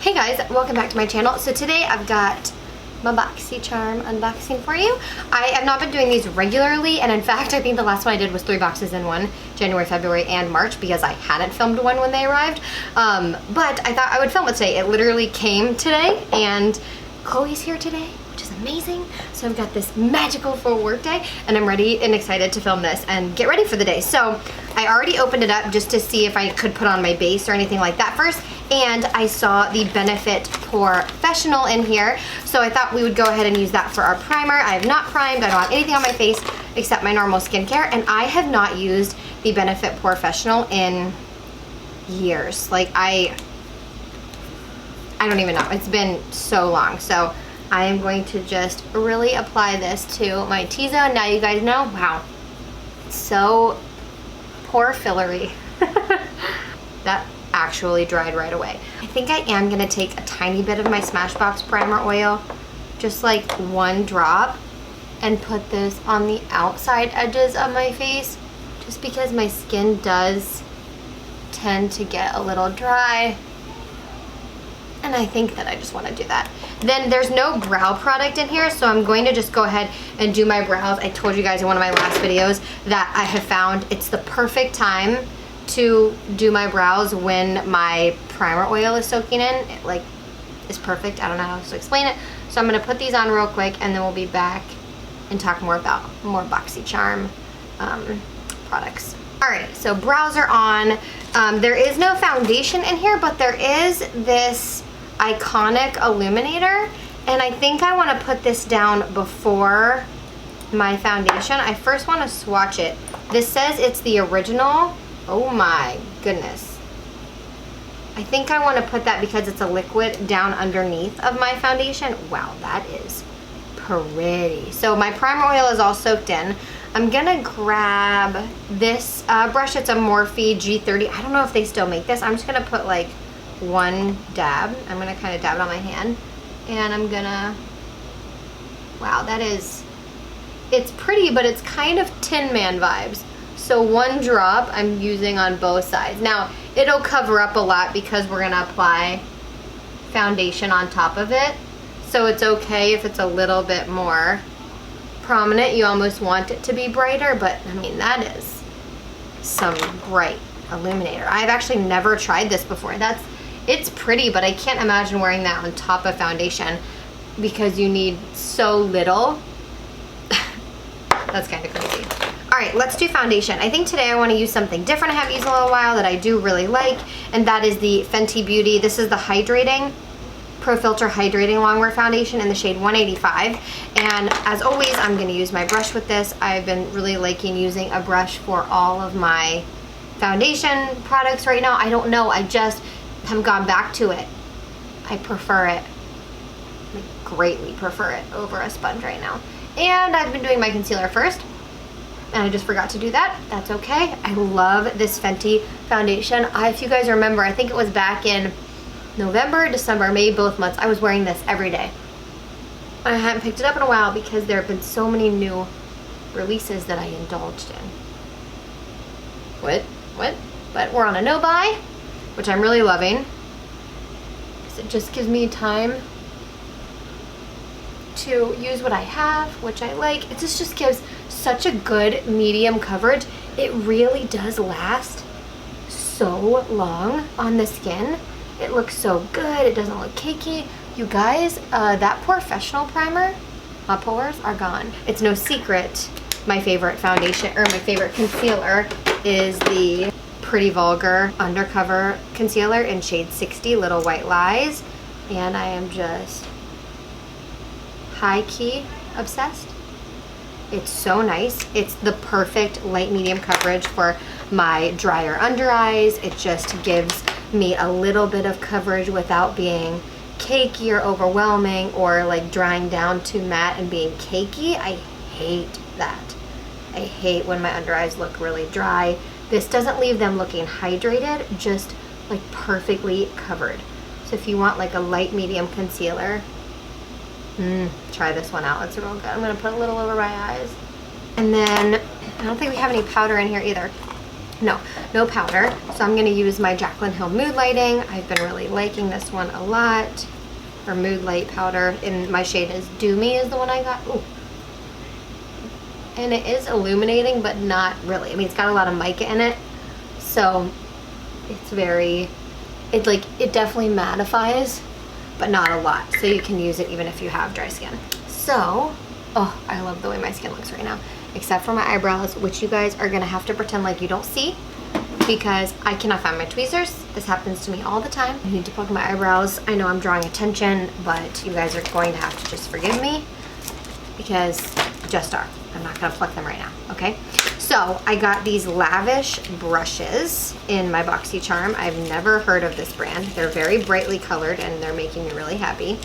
Hey guys, welcome back to my channel. So today I've got my Boxycharm unboxing for you. I have not been doing these regularly, and in fact I think the last one I did was 3 boxes in one, January, February, and March, because I hadn't filmed one when they arrived. But I thought I would film it today. It literally came today, and Chloe's here today, which is amazing. So I've got this magical full work day, and I'm ready and excited to film this and get ready for the day. So I already opened it up just to see if I could put on my base or anything like that first, and I saw the Benefit Professional in here, so I thought we would go ahead and use that for our primer. I have not primed, I don't have anything on my face except my normal skincare, and I have not used the Benefit Professional in years. Like, I don't even know, it's been so long. So I am going to just really apply this to my T-zone. Now you guys know, wow, it's so pore fillery. That actually dried right away. I think I am gonna take a tiny bit of my Smashbox primer oil, just like 1 drop, and put this on the outside edges of my face, just because my skin does tend to get a little dry, and I think that I just want to do that. Then there's no brow product in here, so I'm going to just go ahead and do my brows. I told you guys in one of my last videos that I have found it's the perfect time to do my brows when my primer oil is soaking in. It like is perfect. I don't know how else to explain it. So I'm gonna put these on real quick, and then we'll be back and talk more about more Boxycharm products. All right, so brows are on. There is no foundation in here, but there is this iconic illuminator, and I think I want to put this down before my foundation. I first want to swatch it. This says it's the original. Oh my goodness. I think I want to put that because it's a liquid down underneath of my foundation. Wow, that is pretty. So my primer oil is all soaked in. I'm gonna grab this brush. It's a Morphe G30. I don't know if they still make this. I'm just gonna put like 1 dab. I'm gonna kind of dab it on my hand, and I'm gonna, wow, that is, it's pretty, but it's kind of Tin Man vibes. So 1 drop I'm using on both sides. Now it'll cover up a lot because we're gonna apply foundation on top of it, so it's okay if it's a little bit more prominent. You almost want it to be brighter, but I mean, that is some bright illuminator. I've actually never tried this before. It's pretty, but I can't imagine wearing that on top of foundation because you need so little. That's kind of crazy. All right, let's do foundation. I think today I want to use something different I haven't used in a little while that I do really like, and that is the Fenty Beauty. This is the Hydrating Pro Filter Hydrating Longwear Foundation in the shade 185. And as always, I'm going to use my brush with this. I've been really liking using a brush for all of my foundation products right now. I don't know, I just have gone back to it. I prefer it. I greatly prefer it over a sponge right now. And I've been doing my concealer first, and I just forgot to do that. That's okay. I love this Fenty foundation. If you guys remember, I think it was back in November, December, maybe both months, I was wearing this every day. I haven't picked it up in a while because there have been so many new releases that I indulged in. What? But we're on a no buy, which I'm really loving, because it just gives me time to use what I have, which I like. It just gives such a good medium coverage. It really does last so long on the skin. It looks so good. It doesn't look cakey. You guys, that Professional primer, my pores are gone. It's no secret my favorite foundation, or my favorite concealer, is the Pretty Vulgar Undercover Concealer in shade 60, Little White Lies. And I am just high-key obsessed. It's so nice. It's the perfect light medium coverage for my drier under eyes. It just gives me a little bit of coverage without being cakey or overwhelming, or like drying down too matte and being cakey. I hate that. I hate when my under eyes look really dry. This doesn't leave them looking hydrated, just like perfectly covered. So if you want like a light medium concealer, try this one out. It's real good. I'm gonna put a little over my eyes. And then I don't think we have any powder in here either. no powder. So I'm gonna use my Jaclyn Hill Mood Lighting. I've been really liking this one a lot. Or Mood Light powder, and my shade is Doomy is the one I got. Ooh. And it is illuminating, but not really. I mean, it's got a lot of mica in it, so it's very, it definitely mattifies, but not a lot. So you can use it even if you have dry skin. So, oh, I love the way my skin looks right now, except for my eyebrows, which you guys are gonna have to pretend like you don't see, because I cannot find my tweezers. This happens to me all the time. I need to plug my eyebrows. I know I'm drawing attention, but you guys are going to have to just forgive me, because just are. I'm not gonna pluck them right now, okay? So I got these Lavish brushes in my Boxycharm. I've never heard of this brand. They're very brightly colored and they're making me really happy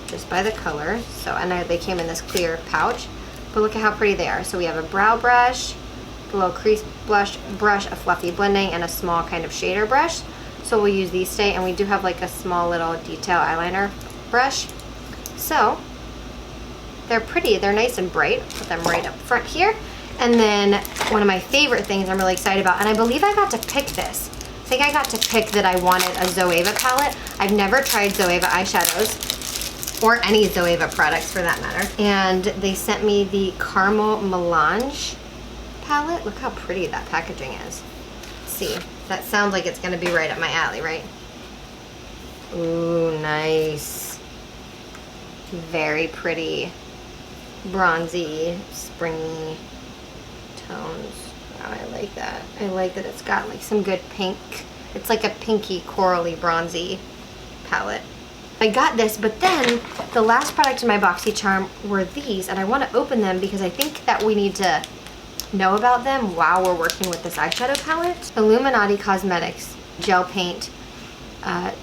just by the color. So, and they came in this clear pouch, but look at how pretty they are. So we have a brow brush, a little crease brush, a fluffy blending, and a small kind of shader brush. So we'll use these today, and we do have like a small little detail eyeliner brush. So they're pretty, they're nice and bright. Put them right up front here. And then one of my favorite things I'm really excited about, and I believe I got to pick this. I think I got to pick that I wanted a Zoeva palette. I've never tried Zoeva eyeshadows, or any Zoeva products for that matter. And they sent me the Caramel Melange palette. Look how pretty that packaging is. Let's see, that sounds like it's gonna be right up my alley, right? Ooh, nice. Very pretty, bronzy, springy tones. Wow, I like that. I like that it's got like some good pink. It's like a pinky, corally, bronzy palette. I got this, but then the last product in my Boxycharm were these, and I want to open them because I think that we need to know about them while we're working with this eyeshadow palette. Illuminati Cosmetics Gel Paint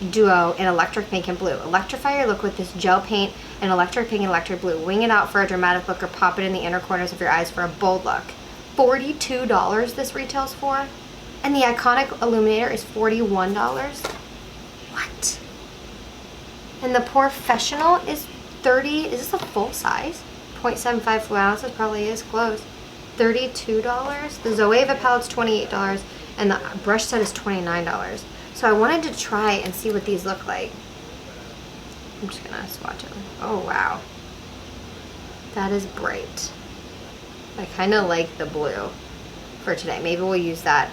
Duo in Electric Pink and Blue. Electrify your look with this gel paint in electric pink and electric blue. Wing it out for a dramatic look or pop it in the inner corners of your eyes for a bold look. $42 this retails for. And the iconic illuminator is $41. What? And the Professional is 30, is this a full size? 0.75 fluid ounces, probably is close. $32. The Zoeva palette's $28, and the brush set is $29. So I wanted to try and see what these look like. I'm just gonna swatch them. Oh wow. That is bright. I kind of like the blue for today. Maybe we'll use that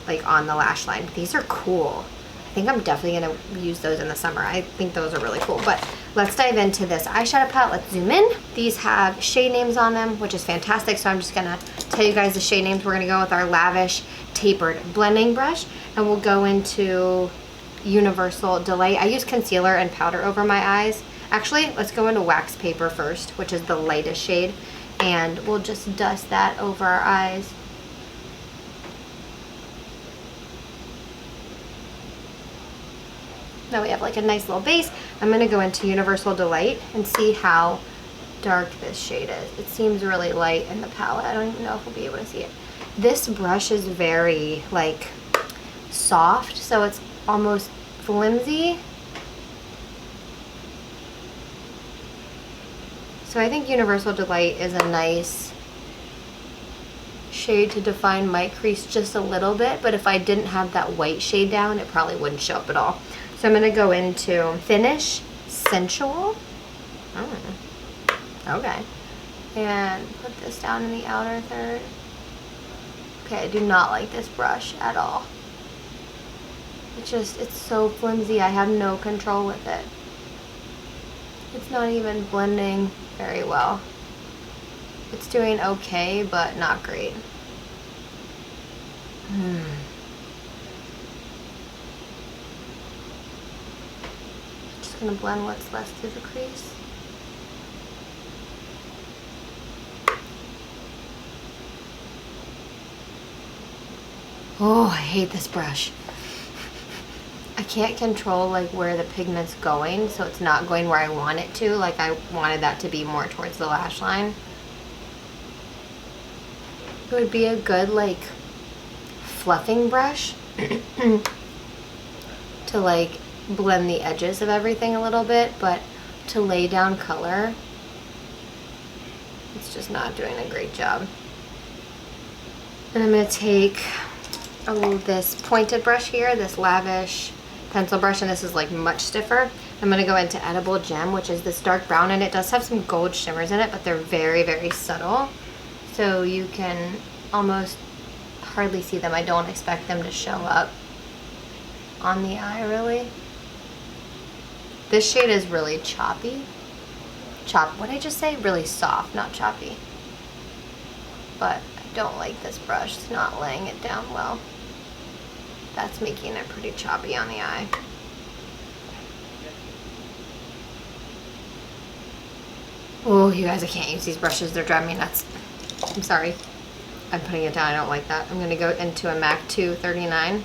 like on the lash line. But these are cool. I think I'm definitely gonna use those in the summer. I think those are really cool. But let's dive into this eyeshadow palette. Let's zoom in. These have shade names on them, which is fantastic. So I'm just gonna tell you guys the shade names. We're gonna go with our Lavish Tapered Blending Brush, and we'll go into Universal Delight. I use concealer and powder over my eyes. Actually, let's go into Wax Paper first, which is the lightest shade, and we'll just dust that over our eyes. Now we have like a nice little base. I'm gonna go into Universal Delight and see how dark this shade is. It seems really light in the palette. I don't even know if we'll be able to see it. This brush is very like soft, so it's almost flimsy. So I think Universal Delight is a nice shade to define my crease just a little bit, but if I didn't have that white shade down, it probably wouldn't show up at all. So I'm gonna go into Finish Sensual. Oh, okay. And put this down in the outer third. Okay, I do not like this brush at all. It's so flimsy. I have no control with it. It's not even blending very well. It's doing okay, but not great. Just gonna blend what's left through the crease. Oh, I hate this brush. I can't control like where the pigment's going, so it's not going where I want it to. Like I wanted that to be more towards the lash line. It would be a good like fluffing brush to like blend the edges of everything a little bit, but to lay down color, it's just not doing a great job. And I'm gonna take this pointed brush here, this Lavish pencil brush, and this is like much stiffer. I'm gonna go into Edible Gem, which is this dark brown, and it does have some gold shimmers in it, but they're very, very subtle. So you can almost hardly see them. I don't expect them to show up on the eye, really. This shade is really choppy. What did I just say? Really soft, not choppy. But I don't like this brush. It's not laying it down well. That's making it pretty choppy on the eye. Oh, you guys, I can't use these brushes. They're driving me nuts. I'm sorry. I'm putting it down. I don't like that. I'm going to go into a MAC 239.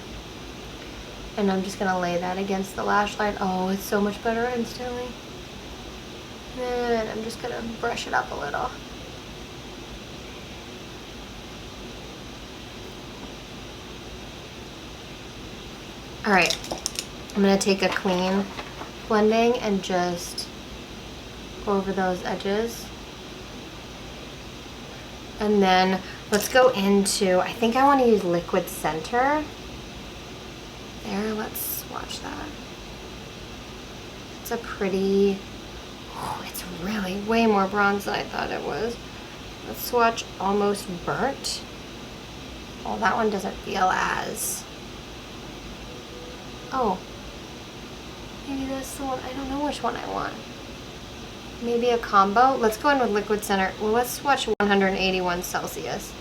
And I'm just going to lay that against the lash line. Oh, it's so much better instantly. And I'm just going to brush it up a little. Alright, I'm going to take a clean blending and just go over those edges. And then let's go into, I think I want to use Liquid Center. There, let's swatch that. It's a pretty, oh, it's really way more bronze than I thought it was. Let's swatch Almost Burnt. Oh, that one doesn't feel as, oh, maybe that's the one, I don't know which one I want. Maybe a combo. Let's go in with Liquid Center. Well, let's swatch 181 Celsius.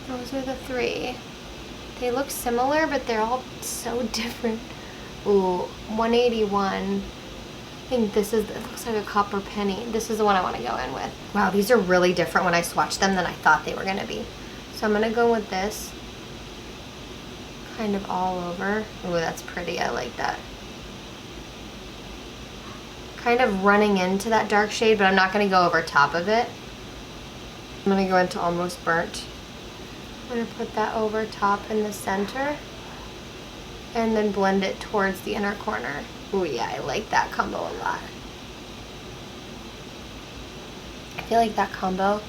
Those are the three. They look similar, but they're all so different. Ooh, 181. I think this is, it looks like a copper penny. This is the one I want to go in with. Wow, these are really different when I swatch them than I thought they were going to be. So I'm going to go with this. Kind of all over. Ooh, that's pretty. I like that. Kind of running into that dark shade, but I'm not going to go over top of it. I'm going to go into Almost Burnt. I'm going to put that over top in the center and then blend it towards the inner corner. Oh yeah, I like that combo a lot. I feel like that combo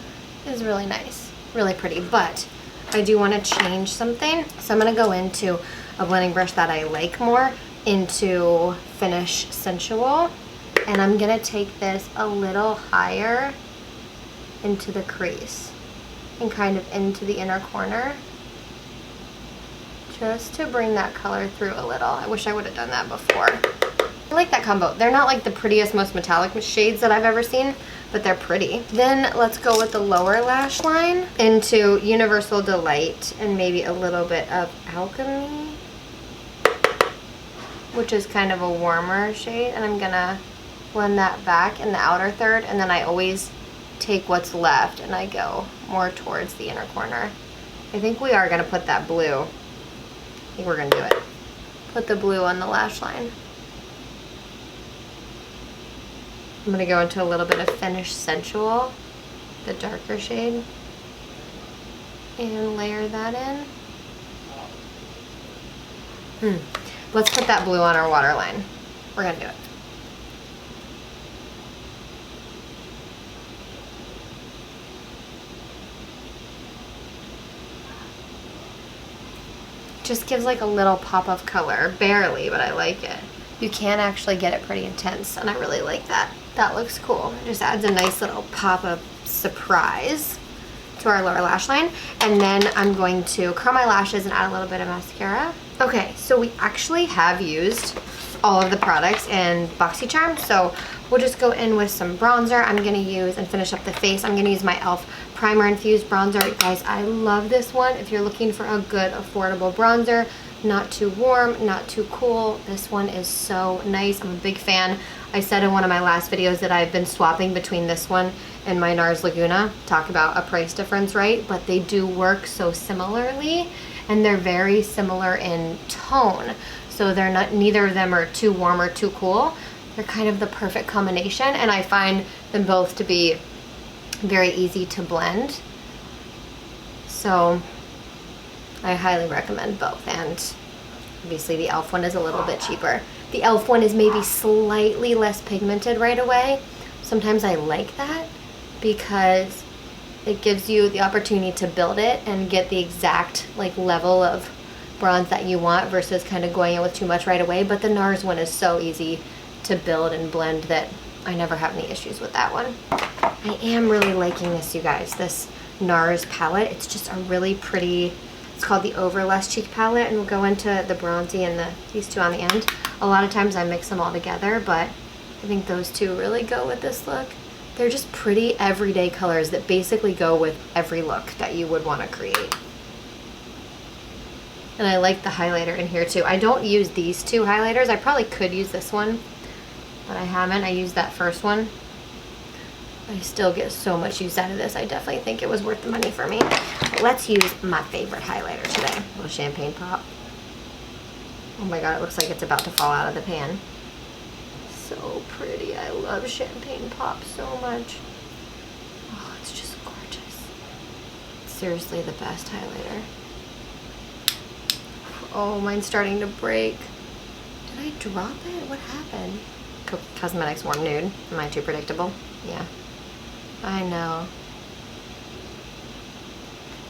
is really nice, really pretty, but I do want to change something. So I'm going to go into a blending brush that I like more, into Finish Sensual. And I'm going to take this a little higher into the crease and kind of into the inner corner, just to bring that color through a little. I wish I would have done that before. I like that combo. They're not like the prettiest, most metallic shades that I've ever seen, but they're pretty. Then let's go with the lower lash line into Universal Delight and maybe a little bit of Alchemy, which is kind of a warmer shade. And I'm gonna blend that back in the outer third, and then I always take what's left and I go more towards the inner corner. I think we are gonna put that blue. I think we're gonna do it. Put the blue on the lash line. I'm gonna go into a little bit of Finish Sensual, the darker shade, and layer that in. Let's put that blue on our waterline. We're gonna do it. Just gives like a little pop of color, barely, but I like it. You can actually get it pretty intense, and I really like that. That looks cool. It just adds a nice little pop of surprise to our lower lash line. And then I'm going to curl my lashes and add a little bit of mascara. Okay, so we actually have used all of the products in Boxycharm, so we'll just go in with some bronzer. I'm gonna use and finish up the face. I'm gonna use my e.l.f. Primer Infused Bronzer. Guys, I love this one. If you're looking for a good, affordable bronzer, not too warm, not too cool, this one is so nice. I'm a big fan. I said in one of my last videos that I've been swapping between this one and my NARS Laguna. Talk about a price difference, right? But they do work so similarly, and they're very similar in tone. So they're not, neither of them are too warm or too cool. They're kind of the perfect combination, and I find them both to be very easy to blend. So I highly recommend both, and obviously the e.l.f. one is a little bit cheaper. The e.l.f. one is maybe slightly less pigmented right away. Sometimes I like that because it gives you the opportunity to build it and get the exact like level of bronze that you want versus kind of going in with too much right away. But the NARS one is so easy to build and blend that I never have any issues with that one. I am really liking this, you guys, this NARS palette. It's just a really pretty, it's called the Overless Cheek palette, and we'll go into the bronzy and these two on the end. A lot of times I mix them all together, but I think those two really go with this look. They're just pretty everyday colors that basically go with every look that you would want to create. And I like the highlighter in here too. I don't use these two highlighters. I probably could use this one, but I haven't. I used that first one. I still get so much use out of this. I definitely think it was worth the money for me. But let's use my favorite highlighter today. A little champagne pop. Oh my god, it looks like it's about to fall out of the pan. So pretty. I love champagne pop so much. Oh, it's just gorgeous. Seriously the best highlighter. Oh, mine's starting to break. Did I drop it? What happened? Cosmetics Warm Nude. Am I too predictable? Yeah. I know.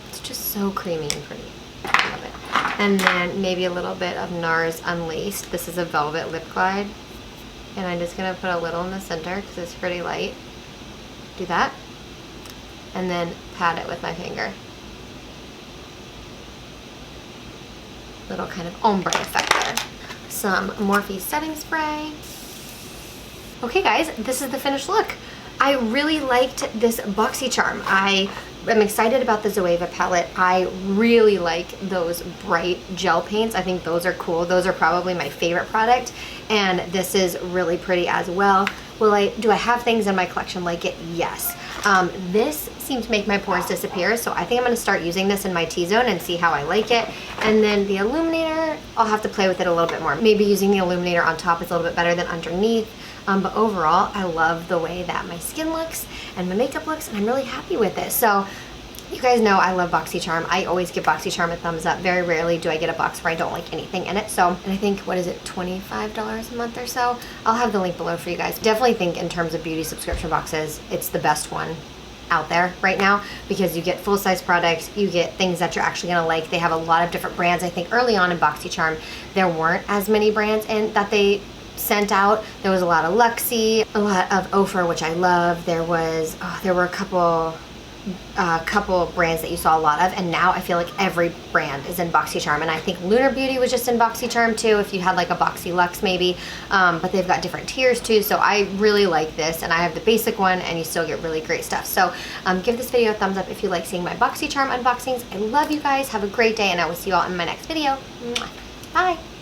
It's just so creamy and pretty. I love it. And then maybe a little bit of NARS Unlaced. This is a Velvet Lip Glide. And I'm just going to put a little in the center because it's pretty light. Do that. And then pat it with my finger. Little kind of ombre effect there. Some Morphe setting spray. Okay guys, this is the finished look. I really liked this Boxycharm. I am excited about the Zoeva palette. I really like those bright gel paints. I think those are cool. Those are probably my favorite product. And this is really pretty as well. Do I have things in my collection like it? Yes. This seems to make my pores disappear, so I think I'm going to start using this in my T-zone and see how I like it. And then the illuminator, I'll have to play with it a little bit more. Maybe using the illuminator on top is a little bit better than underneath. But overall, I love the way that my skin looks and my makeup looks, and I'm really happy with it. So you guys know I love Boxycharm. I always give Boxycharm a thumbs up. Very rarely do I get a box where I don't like anything in it. So, and I think, what is it, $25 a month or so? I'll have the link below for you guys. Definitely think in terms of beauty subscription boxes, it's the best one out there right now because you get full-size products, you get things that you're actually gonna like. They have a lot of different brands. I think early on in Boxycharm, there weren't as many brands in that they sent out. There was a lot of Luxie, a lot of Ophir, which I love. There were a couple brands that you saw a lot of, and now I feel like every brand is in Boxycharm. And I think Lunar Beauty was just in Boxycharm too, if you had like a Boxy Luxe maybe, but they've got different tiers too. So I really like this, and I have the basic one, and you still get really great stuff. So give this video a thumbs up if you like seeing my Boxycharm unboxings. I love you guys. Have a great day, and I will see you all in my next video. Mwah. Bye.